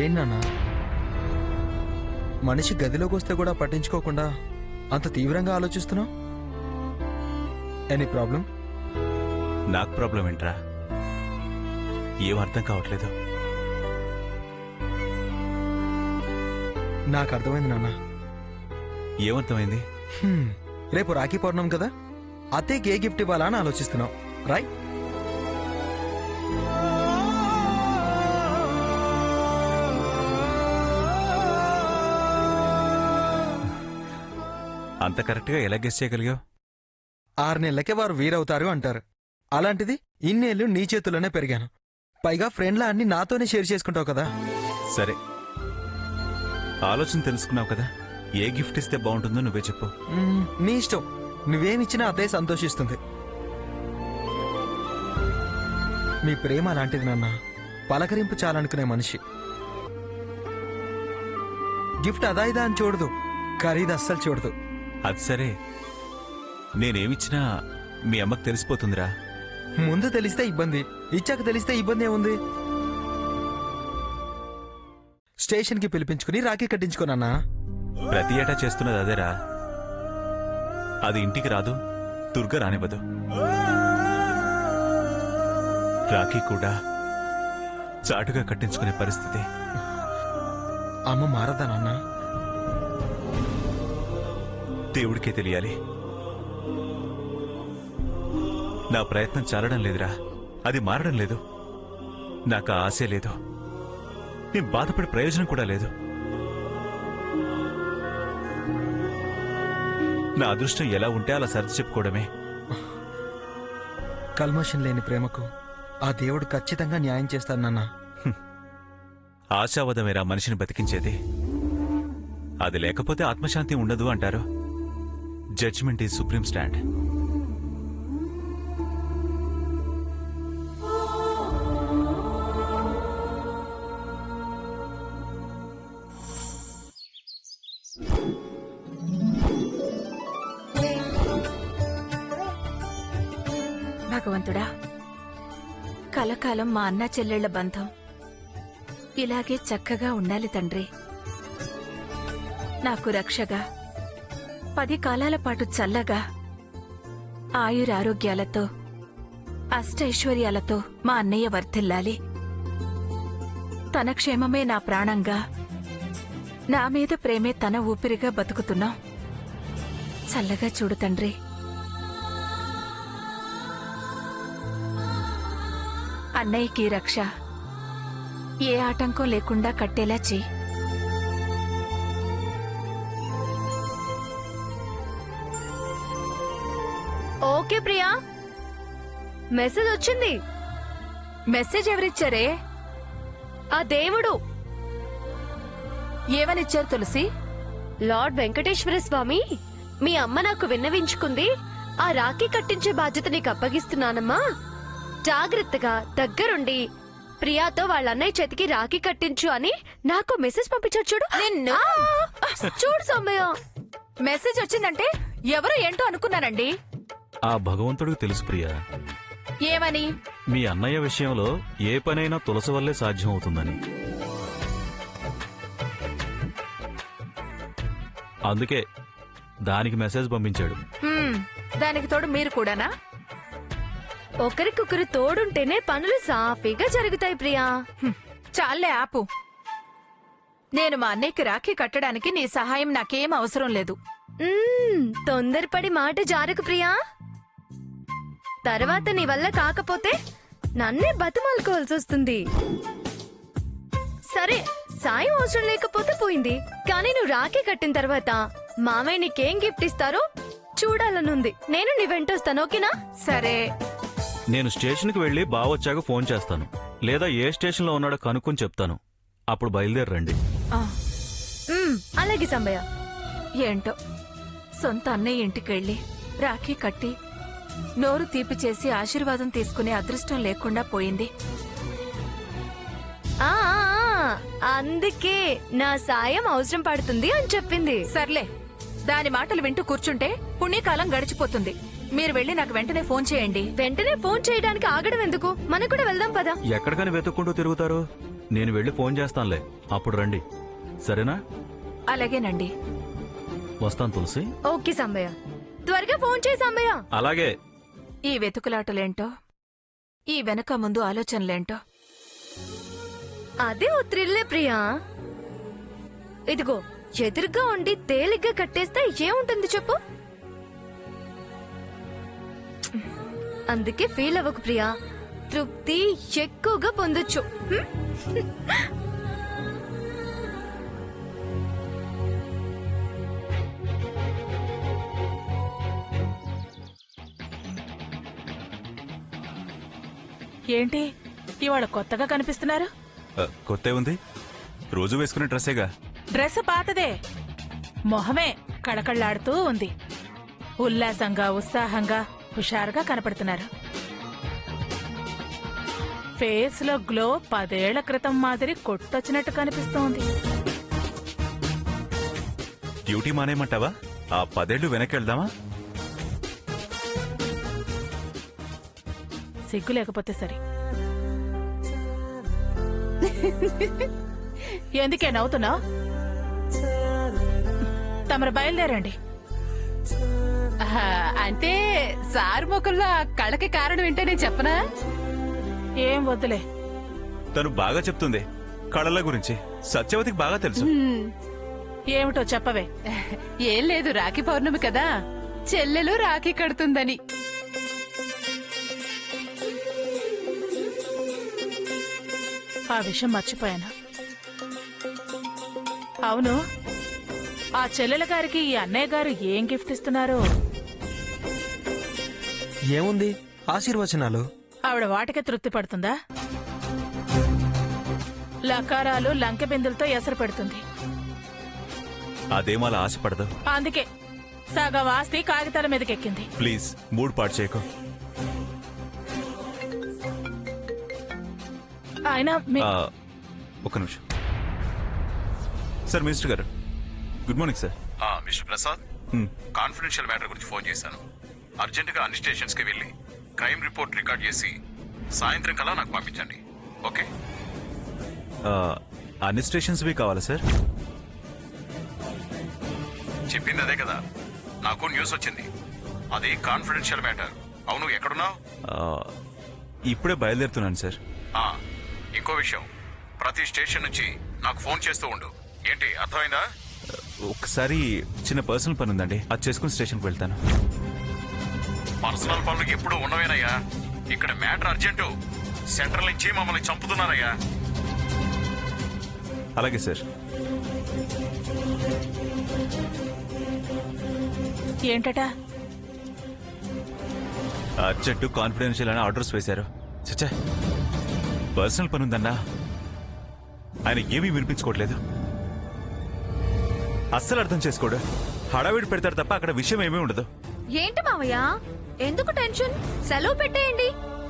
ఏంటన్నా మనిషి గదిలోకి వస్తే కూడా పట్టించుకోకుండా అంత తీవ్రంగా ఆలోచిస్తున్నావు? Any problem? నాకు ప్రాబ్లం ఏంట్రా? ఏం అర్థం కావట్లేదు. నాకు అర్థమైంది నాన్న. ఏమర్థమైంది? రేపు రాఖీ పౌర్ణం కదా, అత్తయ్యకి ఏ గిఫ్ట్ ఇవ్వాలా అని ఆలోచిస్తున్నావు, రైట్? అంత కరెక్ట్గా ఎలా గెస్ చేయగలిగావు? 6 నెలలకే వారు వీరవుతారు అంటారు. అలాంటిది ఇన్నేళ్లు నీ చేతుల్లోనే పెరిగాను. పైగా ఫ్రెండ్లా అన్ని నాతోనే షేర్ చేసుకుంటావు కదా. సరే, ఆలోచన తెలుసుకున్నావు కదా, ఏ గిఫ్ట్ ఇస్తే బాగుంటుందో నువ్వే చెప్పు. నీ ఇష్టం. నువ్వేమిచ్చినా అదే సంతోషిస్తుంది. మీ ప్రేమ అలాంటిది నాన్న. పలకరింపు చాలనుకునే మనిషి. గిఫ్ట్ అదా ఇదా అని చూడదు, ఖరీదు అస్సలు చూడదు. అది సరే, నేనేమిచ్చినా మీ అమ్మకు తెలిసిపోతుందిరా. ముందు తెలిస్తే ఇబ్బంది, ఇచ్చాక తెలిస్తే ఇబ్బంది ఏముంది? స్టేషన్కి పిలిపించుకుని రాఖీ కట్టించుకోనన్నా. ప్రతి ఏటా చేస్తున్నది అదేరా. అది ఇంటికి రాదు, దుర్గ రానివ్వదు. రాఖీ కూడా చాటుగా కట్టించుకునే పరిస్థితి. అమ్మ మారదా నాన్న? దేవుడికే తెలియాలి. నా ప్రయత్నం చాలడం లేదురా, అది మారడం లేదు. నాకు ఆ ఆశే లేదు. నేను బాధపడే ప్రయోజనం కూడా లేదు. నా అదృష్టం ఎలా ఉంటే అలా సర్ది చెప్పుకోవడమే. కల్మషం లేని ప్రేమకు ఆ దేవుడు ఖచ్చితంగా న్యాయం చేస్తాడు నాన్న. ఆశావదమేరా మనిషిని బతికించేది. అది లేకపోతే ఆత్మశాంతి ఉండదు అంటారు. Judgement is supreme stand. భగవంతుడా, కలకాలం మా అన్నా చెల్లెళ్ల బంధం ఇలాగే చక్కగా ఉండాలి తండ్రి. నాకు రక్షగా 10 కాలాల పాటు చల్లగా ఆయురారోగ్యాలతో అష్టైశ్వర్యాలతో మా అన్నయ్య వర్ధిల్లాలి. తన క్షేమమే నా ప్రాణంగా, నా మీద ప్రేమే తన ఊపిరిగా బతుకుతున్నాం. చల్లగా చూడు తండ్రి. అన్నయ్యకి రక్ష ఏ ఆటంకం లేకుండా కట్టేలా చెయ్యి. ఓకే ప్రియా, మెసేజ్ వచ్చింది. మెసేజ్ ఎవరిచ్చారే? ఆ దేవుడు. ఏమనిచ్చారు తులసి? లార్డ్ వెంకటేశ్వర స్వామి, మీ అమ్మ నాకు విన్నవించుకుంది. ఆ రాఖీ కట్టించే బాధ్యత నీకు అప్పగిస్తున్నానమ్మా. జాగ్రత్తగా దగ్గరుండి ప్రియాతో వాళ్ళ అన్నయ్య చేతికి రాఖీ కట్టించు అని నాకు మెసేజ్ పంపించాడు. చూడు నిన్ను. చూడు సౌమ్య, మెసేజ్ వచ్చిందంటే ఎవరు ఏంటో అనుకున్నానండి. ఆ భగవంతుడికి తెలుసు ప్రియా, ఏమని? మీ అన్నయ్య విషయంలో ఏ పనైనా తులసి వల్లే సాధ్యం అవుతుందని. అందుకే దానికి మెసేజ్ పంపించాడు. దానికి తోడు మీరు కూడానా? ఒకరికొకరు తోడుంటేనే పనులు సాఫీగా జరుగుతాయి ప్రియా. చాలే ఆపు. నేను మా అన్నయ్యకి రాఖీ కట్టడానికి నీ సహాయం నాకేం అవసరం లేదు. తొందరపడి మాట జారకు ప్రియా. తర్వాత నీ వల్ల కాకపోతే నన్నే బతిమాలుకోవాల్సి వస్తుంది. సరే, సాయం అవసరం లేకపోతే పోయింది, కానీ నువ్వు రాఖీ కట్టిన తర్వాత మామయ్య నీకేం గిఫ్ట్ ఇస్తారో చూడాలనుంది. నేను నీ వెంటొస్తాను, ఓకేనా? సరే. నేను స్టేషన్కి వెళ్లి బావొచ్చాక ఫోన్ చేస్తాను, లేదా ఏ స్టేషన్లో ఉన్నాడో కనుక్కొని చెప్తాను. అప్పుడు బయలుదేరండి. అలాగే సంబయ్య. ఏంటో సొంత అన్నయ్య ఇంటికెళ్ళి రాఖీ కట్టి నోరు తీపి చేసి ఆశీర్వాదం తీసుకునే అదృష్టం లేకుండా పోయింది. అందుకే నా సాయం అవసరం పడుతుంది అని చెప్పింది. సర్లే, దాని మాటలు వింటూ కూర్చుంటే పుణ్యకాలం గడిచిపోతుంది. మీరు వెళ్లి నాకు వెంటనే ఫోన్ చేయండి. వెంటనే ఫోన్ చేయడానికి ఆగడం ఎందుకు? మనం కూడా వెళ్దాం పదా. ఎక్కడికని వెతుక్కుంటూ తిరుగుతారు? నేను వెళ్ళి ఫోన్ చేస్తానులే, అప్పుడు రండి. సరేనా? అలాగేనండి. వస్తాను తులసి. ఓకే సంబయ్య, త్వరగా ఫోన్ చేయి సంబయ్య. అలాగే. ఈ వెతుకులాటలేంటో, ఈ వెనక ముందు ఆలోచనలేంటో. అదే ఓ థ్రిల్లే ప్రియా. ఇదిగో ఎదురుగా ఉండి తేలిగ్గా కట్టేస్తే ఏముంటుంది చెప్పు. అందుకే ఫీల్ అవ్వకు ప్రియా, తృప్తి ఎక్కువగా పొందొచ్చు. హ్మ్? ఏంటి ఇవాళ కొత్తగా కనిపిస్తున్నారు? కొత్త ఉంది, రోజు వేసుకునే డ్రెస్సేగా. డ్రెస్ పాతదే, మొహమే కళకళ్లాడుతూ ఉంది. ఉల్లాసంగా, ఉత్సాహంగా, హుషారుగా కనపడుతున్నారు. ఫేస్ లో గ్లో 10 ఏళ్ల క్రితం మాదిరి కొట్టొచ్చినట్టు కనిపిస్తోంది. డ్యూటీ మానేయమంటావా? ఆ 10 ఏళ్ళు వెనక్కి వెళ్దామా? సిగ్గు లేకపోతే సరి. ఎందుకే నవ్వుతున్నావు? తమరు బయలుదేరండి. అంటే సార్ ముఖంలో ఆ కళకి కారణం ఏంటో నేను చెప్పనా? ఏం వద్దులే. తను బాగా చెప్తుంది కళల గురించి. సత్యవతికి బాగా తెలుసు. ఏమిటో చెప్పవే. ఏం లేదు, రాఖీ పౌర్ణమి కదా, చెల్లెలు రాఖీ కడుతుందని. ఆ విషయం మర్చిపోయాను. అవును, ఆ చెల్లెల గారికి ఈ అన్నయ్య గారు ఏం గిఫ్ట్ ఇస్తున్నారు? ఏముంది, ఆశీర్వచనాలు. ఆవిడ వాటికే తృప్తి పడుతుందా? లకారాలు లంకె బిందులతో ఎసరు పెడుతుంది. అదేమలా ఆశపడదు. అందుకే సగం ఆస్తి కాగితాల మీదకెక్కింది. ప్లీజ్ మూడ్ పాడు చేయకు. అయినా మీ- ఒక నిమిషం సార్. మినిస్టర్ గారు, good morning sir. Mister Prasad, confidential matter గురించి ఫోన్ చేశాను. అర్జెంటుగా అన్ని స్టేషన్స్ కి వెళ్ళి క్రైమ్ రిపోర్ట్ రికార్డ్ చేసి సాయంత్రం కల్లా నాకు పంపించండి. ఓకే? అన్ని స్టేషన్స్ బి కావాలా సార్? చెప్పింది అదే కదా. నాకు న్యూస్ వచ్చింది, అది కాన్ఫిడెన్షియల్ మ్యాటర్. అవును, ఎక్కడున్నావు? ఇప్పుడే బయలుదేరుతున్నాను సార్. ఇంకో విషయం, ప్రతి స్టేషన్ నుంచి నాకు ఫోన్ చేస్తూ ఉండు. ఏంటి, అర్థమైందా? ఒకసారి చిన్న పర్సనల్ పని ఉందండి, అది చేసుకుని స్టేషన్కి వెళ్తాను. పర్సనల్ పనులు ఎప్పుడు ఉన్నవేనయ్యా. ఇక్కడ మ్యాటర్ అర్జెంటు. సెంట్రల్ నుంచి మమ్మల్ని చంపుతున్నారయ్యా. అలాగే సార్. ఏంటట? అర్జెంటు కాన్ఫిడెన్షియల్ అని ఆర్డర్స్ వేశారు. చచ్చా, పర్సనల్ పని ఉందన్నా. ఆయన ఏమీ వినిపించుకోవట్లేదు, అస్సలు అర్థం చేసుకోడు. హడావిడి పెడతాడు తప్ప అక్కడ విషయం ఏమీ ఉండదు. ఏంటి మావయ్య, ఎందుకు టెన్షన్? సెలవు పెట్టేయండి,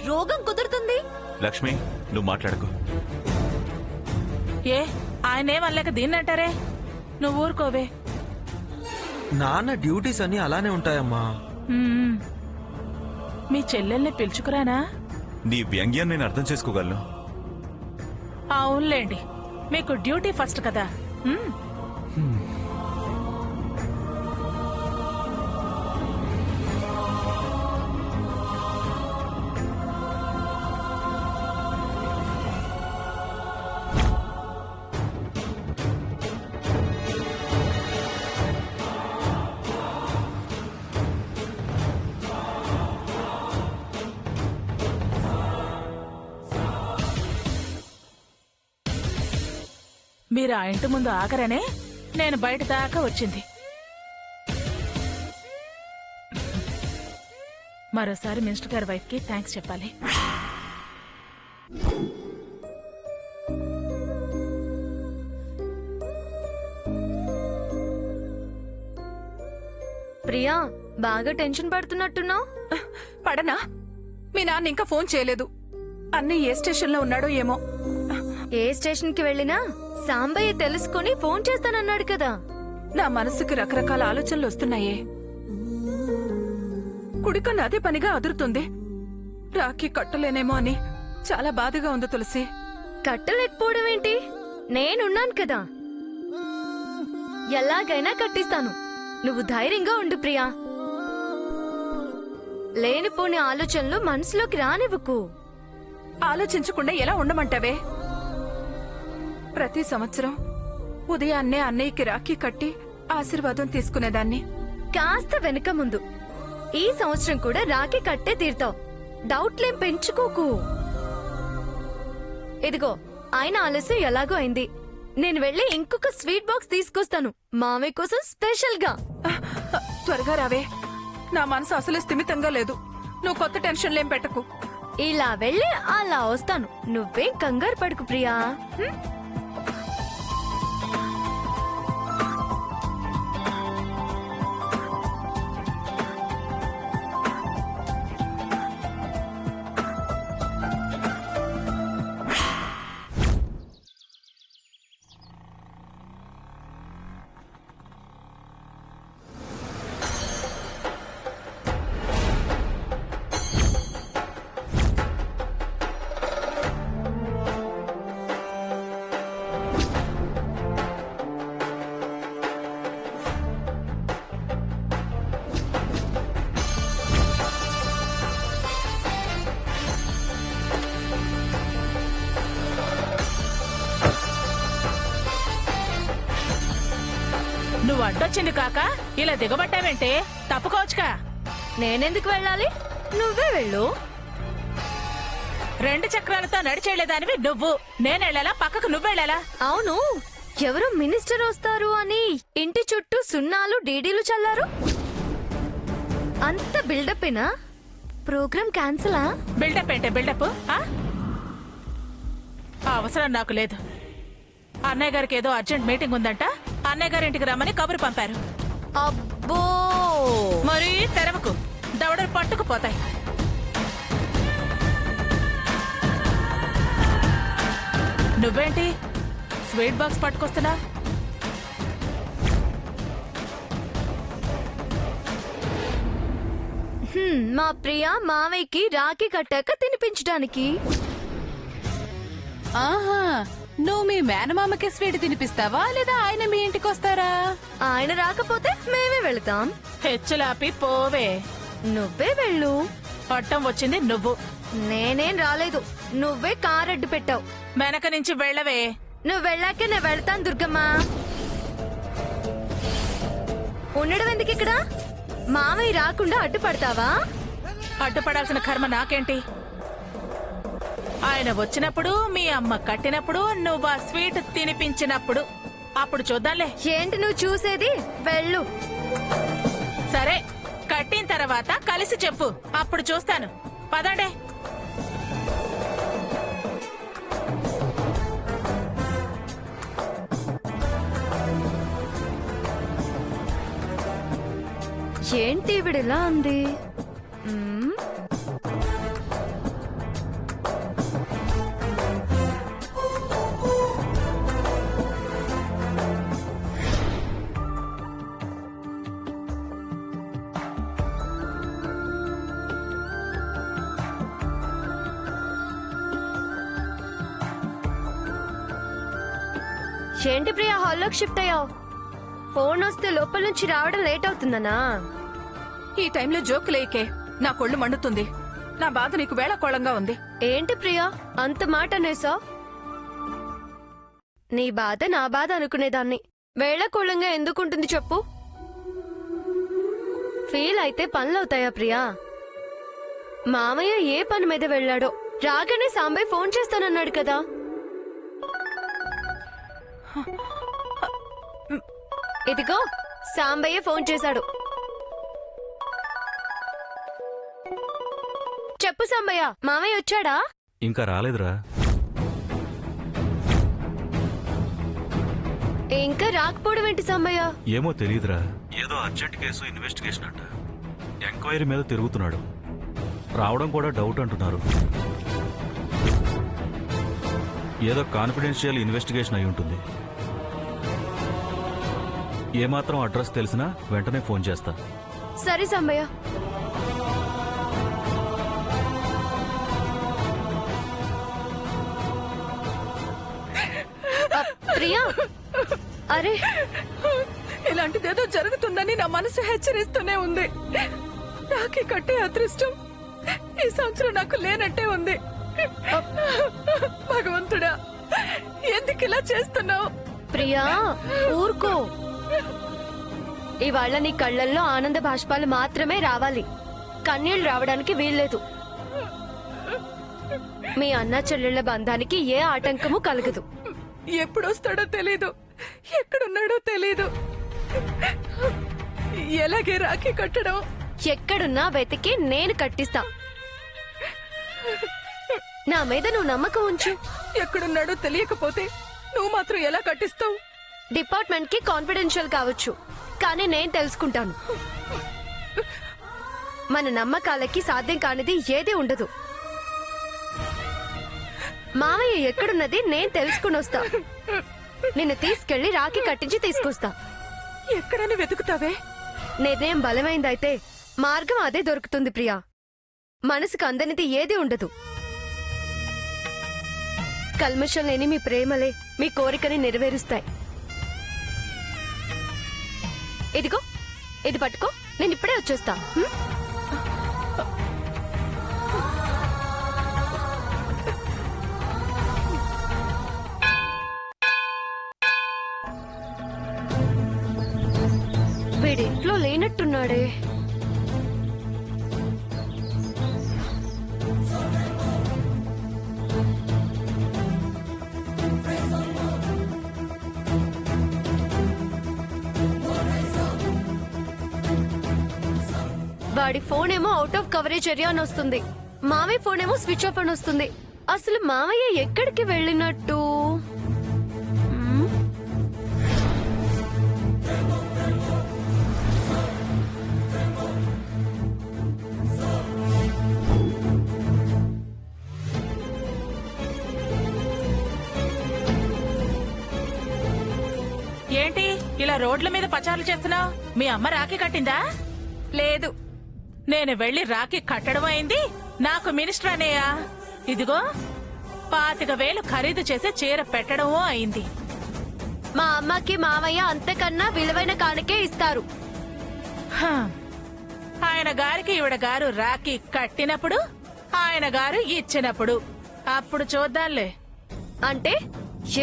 రోగం కుదురుతుంది. లక్ష్మి, నువ్వు మాట్లాడకు. ఏ ఆయనేమనలేక దీన్నంటారే? నువ్వు ఊరుకోవే. నాన్న డ్యూటీస్ అన్ని అలానే ఉంటాయమ్మా. మ్మ్. మీ చెల్లెల్ని పిలుచుకురానా? నీ వ్యంగ్యం నేను అర్థం చేసుకోగలను. అవునులేండి, మీకు డ్యూటీ ఫస్ట్ కదా. మ్మ్. మీరు ఆ ఇంటి ముందు ఆగరనే నేను బయట దాకా వచ్చింది. మరోసారి మినిస్టర్ గారి వైఫ్ కి థ్యాంక్స్ చెప్పాలి. ప్రియా, బాగా టెన్షన్ పడుతున్నట్టున్నావు. పడనా? మీ నాన్న ఇంకా ఫోన్ చేయలేదు. అన్నీ ఏ స్టేషన్లో ఉన్నాడో ఏమో. ఏ స్టేషన్ కి వెళ్ళినా సాంబయ్య తెలుసుకుని ఫోన్ చేస్తానన్నాడు కదా. నా మనసుకి రకరకాల ఆలోచనలు వస్తున్నాయే. కుడికన్ను అదే పనిగా అదురుతుంది. రాఖీ కట్టలేనేమో అని చాలా బాధగా ఉంది తులసి. కట్టలేకపోవడం ఏంటి? నేనున్నాను కదా, ఎలాగైనా కట్టిస్తాను. నువ్వు ధైర్యంగా ఉండు ప్రియా. లేనిపోని ఆలోచనలు మనసులోకి రానివ్వకు. ఆలోచించకుండా ఎలా ఉండమంటావే? ప్రతి సంవత్సరం ఉదయాన్నే అన్నయ్యకి రాఖీ కట్టి ఆశీర్వాదం తీసుకునేదాన్ని. కాస్త వెనుక ముందు ఈ సంవత్సరం కూడా రాఖీ కట్టే తీరుతావు. డౌట్లేం పెంచుకోకు. ఇదిగో, ఆయన ఆలస్యం ఎలాగో అయింది. నేను వెళ్ళి ఇంకొక స్వీట్ బాక్స్ తీసుకొస్తాను మామయ్య కోసం స్పెషల్ గా. త్వరగా రావే, నా మనసు అసలు స్థిమితంగా లేదు. నువ్వు కొత్త టెన్షన్లేం పెట్టకు. ఇలా వెళ్ళి అలా వస్తాను. నువ్వేం కంగారు పడుకు ప్రియా. హ్మ్? నువ్వు అడ్డొచ్చింది కాక ఇలా దిగబట్టావంటే తప్పుకోవచ్చుగా. నేనెందుకు వెళ్ళాలి? నువ్వే వెళ్ళు. 2 చక్రాలతో నడిచేళ్లేదానివి నువ్వు. నేనెళ్ళాలా, పక్కకు నువ్వెళ్ళాలా? అవును, ఎవరో మినిస్టర్ వస్తారు అని ఇంటి చుట్టూ సున్నాలు డీడీలు చల్లారు. అంత బిల్డప్పేనా? ప్రోగ్రామ్ క్యాన్సిలా? బిల్డప్ ఏంటే బిల్డప్? ఆ అవసరం నాకు లేదు. అన్నయ్య గారికి ఏదో అర్జెంట్ మీటింగ్ ఉందంట. అన్నయ్య గారి ఇంటికి రమ్మని కబురు పంపారు. అబ్బో, మరి తెరవకు, దవడలు పట్టుకుపోతాయి. నువ్వేంటి స్వీట్ బాక్స్ పట్టుకొస్తున్నా? మా ప్రియ మావయ్యకి రాఖీ కట్టాక తినిపించడానికి. ఆహా, నువ్వు మీ మేనమామకి స్వీట్ తినిపిస్తావా లేదా ఆయన మీ ఇంటికి వస్తారా? ఆయన రాకపోతే మేమే వెళతాం. హెచ్చులాపి పోవే. నువ్వే వెళ్ళు. పట్టం వచ్చింది నువ్వు. నేనేం రాలేదు, నువ్వే కారడ్డు పెట్టావు. వెనక నుంచి వెళ్ళవే. నువ్వు వెళ్ళాకే నేను వెళ్తాను దుర్గమ్మ. ఉండడం ఎందుకు ఇక్కడ? మామయ్య రాకుండా అడ్డుపడతావా? అడ్డుపడాల్సిన కర్మ నాకేంటి? ఆయన వచ్చినప్పుడు, మీ అమ్మ కట్టినప్పుడు, నువ్వు ఆ స్వీట్ తినిపించినప్పుడు అప్పుడు చూద్దాంలే. ఏంటి నువ్వు చూసేది? వెళ్ళు. సరే, కట్టిన తర్వాత కలిసి చెప్పు, అప్పుడు చూస్తాను. పదండే. ఏంటి ఇవిడిలా ఉంది? ఏంటి ప్రియా, హాల్లోకి షిఫ్ట్ అయ్యావు? ఫోన్ వస్తే లోపల నుంచి రావడం లేట్ అవుతుందనా? ఈ టైంలో జోకులేకే, నా కొళ్ళు మండుతుంది. నా బాధ నీకు వేళకోళంగా ఉంది. ఏంటి ప్రియా అంత మాట అనేసా? నీ బాధ నా బాధ అనుకునేదాన్ని. వేళకోళంగా ఎందుకుంటుంది చెప్పు? ఫీల్ అయితే పనులవుతాయా ప్రియా? మామయ్య ఏ పని మీద వెళ్ళాడో, రాగానే సాంబయ్య ఫోన్ చేస్తానన్నాడు కదా. ఇదిగో సాంబయ్య ఫోన్ చేశాడు. చెప్పు సాంబయ్య, మామయ్య వచ్చాడా? ఇంకా రాలేదురా. ఇంకా రాకపోవడం ఏంటి సాంబయ్య? ఏమో తెలియదురా. ఏదో అర్జెంట్ కేసు ఇన్వెస్టిగేషన్ అంట. ఎంక్వైరీ మీద తిరుగుతున్నాడు. రావడం కూడా డౌట్ అంటున్నారు. ఏదో కాన్ఫిడెన్షియల్ ఇన్వెస్టిగేషన్ అయి ఉంటుంది. ఏమాత్రం అడ్రస్ తెలిసినా వెంటనే ఫోన్ చేస్తా. సరే సాంబయ్య. ప్రియా అరే ఇలాంటిదేదో జరుగుతుందని నా మనసు హెచ్చరిస్తూనే ఉంది. రాఖీ కట్టే అదృష్టం ఈ సంవత్సరం నాకు లేనట్టే ఉంది. భగవంతుడా, ఎందుకు ఇలా చేస్తున్నావు? ప్రియా ఊరుకో. ఇవాళ నీ కళ్ళల్లో ఆనంద బాష్పాలు మాత్రమే రావాలి, కన్నీళ్లు రావడానికి వీల్లేదు. మీ అన్న చెల్లెళ్ల బంధానికి ఏ ఆటంకము కలగదు. ఎప్పుడొస్తాడో తెలీదు, ఎక్కడున్నాడో తెలీదు. ఎలాగే రాఖీ కట్టడం? ఎక్కడున్నా వెతికి నేను కట్టిస్తా. నా మీద నువ్వు నమ్మకం ఉంచు. ఎక్కడున్నాడో తెలియకపోతే నువ్వు మాత్రం ఎలా కట్టిస్తావు? డిపార్ట్మెంట్ కి కాన్ఫిడెన్షియల్ కావచ్చు, కానీ నేను తెలుసుకుంటాను. మన నమ్మకాలకి సాధ్యం కానిది ఏది ఉండదు. మామయ్య ఎక్కడున్నది నేను తెలుసుకుని వస్తా. నిన్ను తీసుకెళ్లి రాఖీ కట్టించి తీసుకొస్తా. ఎక్కడని వెతుకుతావే? నిర్ణయం బలమైందైతే మార్గం అదే దొరుకుతుంది ప్రియా. మనసుకు అందనిది ఏది ఉండదు. కల్మషం లేని మీ ప్రేమలే మీ కోరికని నెరవేరుస్తాయి. ఇదిగో ఇది పట్టుకో, నేను ఇప్పుడే వచ్చేస్తా. వీడింట్లో లేనట్టున్నాడే. వాడి ఫోన్ ఏమో అవుట్ ఆఫ్ కవరేజ్ ఏరియా అని వస్తుంది, మామయ్య ఫోన్ ఏమో స్విచ్ ఆఫ్ అని వస్తుంది. అసలు మామయ్య ఎక్కడికి వెళ్ళినట్టు? ఏంటి ఇలా రోడ్ల మీద పచారులు చేస్తున్నావు? మీ అమ్మ రాఖీ కట్టిందా? లేదు, నేను వెళ్లి రాఖీ కట్టడం అయింది. నాకు మినిస్టర్ అనేయా? ఇదిగో 25,000 ఖరీదు చేసే చీర పెట్టడమూ అయింది. మా అమ్మకి మామయ్య అంతకన్నా విలువైన కానుకే ఇస్తారు. హ, ఆయన గారికి ఈవిడ గారు రాఖీ కట్టినప్పుడు, ఆయన గారు ఇచ్చినప్పుడు అప్పుడు చూద్దాంలే. అంటే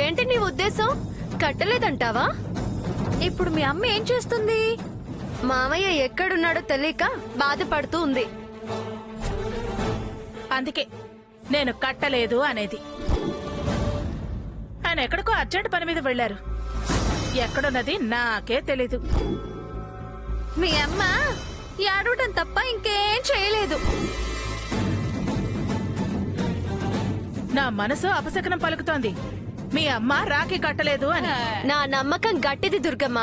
ఏంటి నీ ఉద్దేశం? కట్టలేదంటావా? ఇప్పుడు మీ అమ్మ ఏం చేస్తుంది? మామయ్య ఎక్కడున్నాడో తెలియక బాధపడుతూ ఉంది. అందుకే నేను కట్టలేదు అనేది. ఆయన ఎక్కడికో అర్జెంట్ పని మీద వెళ్లారు. ఎక్కడున్నది నాకే తెలీదు. మీ అమ్మ ఏడవటం తప్ప ఇంకేం చేయలేదు. నా మనసు అపశకనం పలుకుతోంది. మీ అమ్మ రాఖీ కట్టలేదు అని. నా నమ్మకం గట్టిది దుర్గమ్మ.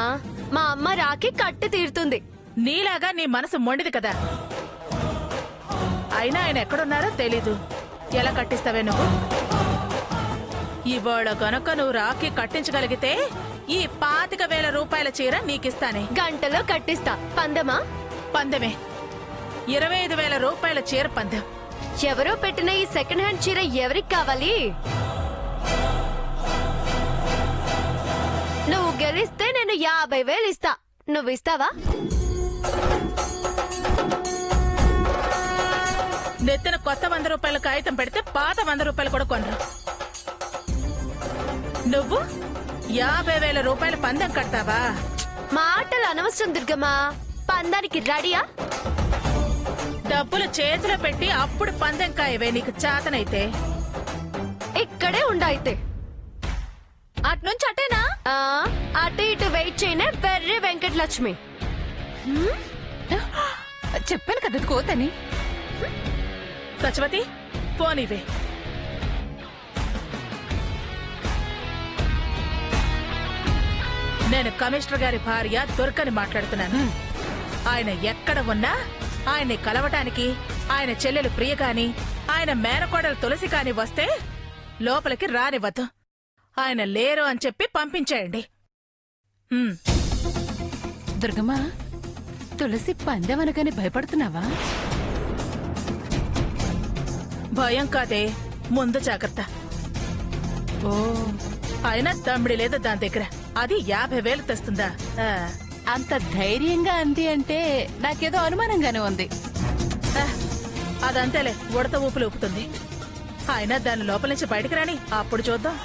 మా అమ్మ రాఖీ కట్టి తీరుతుంది. నీలాగా నీ మనసు మొండిది కదా. అయినా ఆయన ఎక్కడున్నారో తెలీదు. ఎలా కట్టిస్తావే నువ్వు? ఇవాళ గనక నువ్వు రాఖీ కట్టించగలిగితే ఈ 25,000 రూపాయల చీర నీకిస్తానే. గంటలో కట్టిస్తా. పందమా? పందెమే. 25,000 రూపాయల చీర పందెం. ఎవరో పెట్టిన ఈ సెకండ్ హ్యాండ్ చీర ఎవరికి కావాలి? నువ్వు గెలిస్తే నేను 50,000 ఇస్తా. నువ్వు ఇస్తావా? నెత్తిన కొత్త 100 రూపాయల కాగితం పెడితే పాత 100 రూపాయలు కూడా కొనరు. నువ్వు 50,000 రూపాయల పందెం కడతావా? మాటలు అనవసరం దుర్గమ్మా. పందానికి రెడీయా? డబ్బులు చేతిలో పెట్టి అప్పుడు పందెం కాయవే నీకు చేతనైతే. ఇక్కడే ఉండైతే. అట్నుంచి అటేనా? అటు ఇటు వెయిట్ చేయనే బెర్రి వెంకటలక్ష్మి. చెప్పాను కదా కోతని. సత్యవతి, ఫోన్ ఇవే. నేను కమిషనర్ గారి భార్య దుర్గని మాట్లాడుతున్నాను. ఆయన ఎక్కడ ఉన్నా ఆయన్ని కలవటానికి ఆయన చెల్లెలు ప్రియ కాని, ఆయన మేనకోడలు తులసి కాని వస్తే లోపలికి రానివ్వద్దు. ఆయన లేరు అని చెప్పి పంపించేయండి. దుర్గమ్మ, తులసి పందెమనగానే భయపడుతున్నావా? భయం కాదే, ముందు జాగ్రత్త. ఓ, అయినా దమ్మిడి లేదు దాని దగ్గర. అది 50,000 తెస్తుందా? ఆ, అంత ధైర్యంగా అంది అంటే నాకేదో అనుమానంగానే ఉంది. ఆ, అదంతేలే, ఉడత ఊపులు ఊపుతుంది. అయినా దాని లోపల నుంచి బయటకు రాని, అప్పుడు చూద్దాం.